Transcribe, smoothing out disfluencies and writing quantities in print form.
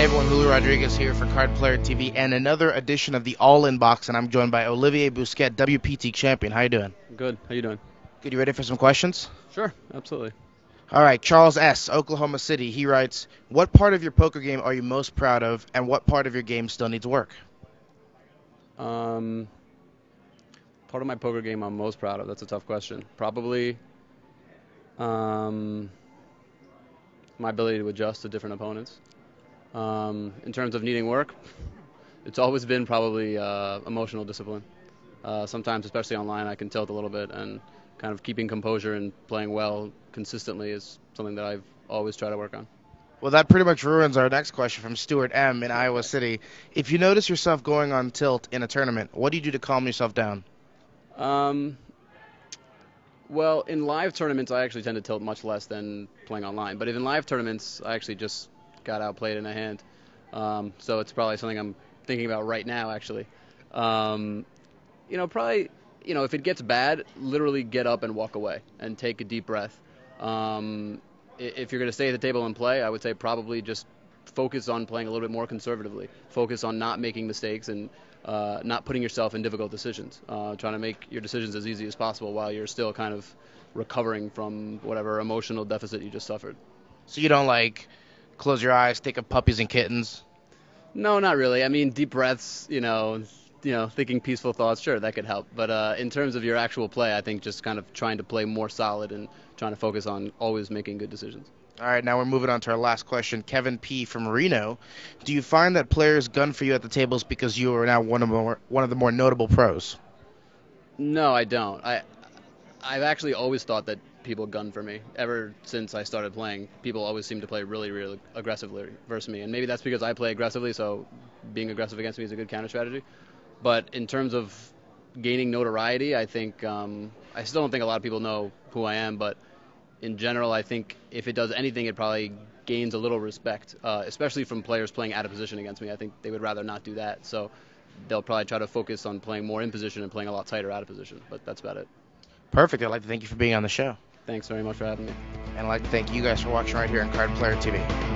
Hey everyone, Julio Rodriguez here for Card Player TV and another edition of the All-In Box, and I'm joined by Olivier Busquet, WPT champion. How you doing? Good. How you doing? Good, you ready for some questions? Sure, absolutely. All right, Charles S., Oklahoma City, he writes, what part of your poker game are you most proud of, and what part of your game still needs work? Um, Part of my poker game I'm most proud of. That's a tough question. Probably um, my ability to adjust to different opponents. In terms of needing work, it's always been probably emotional discipline. Sometimes, especially online, I can tilt a little bit, and kind of keeping composure and playing well consistently is something that I've always tried to work on. Well, that pretty much ruins our next question from Stuart M. in Iowa City. If you notice yourself going on tilt in a tournament, what do you do to calm yourself down? Um, Well, in live tournaments, I actually tend to tilt much less than playing online. But in live tournaments, I actually just got outplayed in a hand. So it's probably something I'm thinking about right now, actually. Um, Probably, if it gets bad, literally get up and walk away and take a deep breath. If you're going to stay at the table and play, I would say probably just focus on playing a little bit more conservatively. Focus on not making mistakes and not putting yourself in difficult decisions. Trying to make your decisions as easy as possible while you're still kind of recovering from whatever emotional deficit you just suffered. So you don't, like, close your eyes, think of puppies and kittens? No, not really. I mean, deep breaths, thinking peaceful thoughts, sure, that could help. But in terms of your actual play, I think just kind of trying to play more solid and trying to focus on always making good decisions. All right, now we're moving on to our last question. Kevin P. from Reno. Do you find that players gun for you at the tables because you are now one of the more notable pros? No, I don't. I've actually always thought that people gun for me. Ever since I started playing, people always seem to play really, really aggressively versus me. And maybe that's because I play aggressively, so being aggressive against me is a good counter strategy. But in terms of gaining notoriety, I think I still don't think a lot of people know who I am, but in general, I think if it does anything, it probably gains a little respect, especially from players playing out of position against me. I think they would rather not do that, so they'll probably try to focus on playing more in position and playing a lot tighter out of position, but that's about it. Perfect. I'd like to thank you for being on the show. Thanks very much for having me. And I'd like to thank you guys for watching right here on Card Player TV.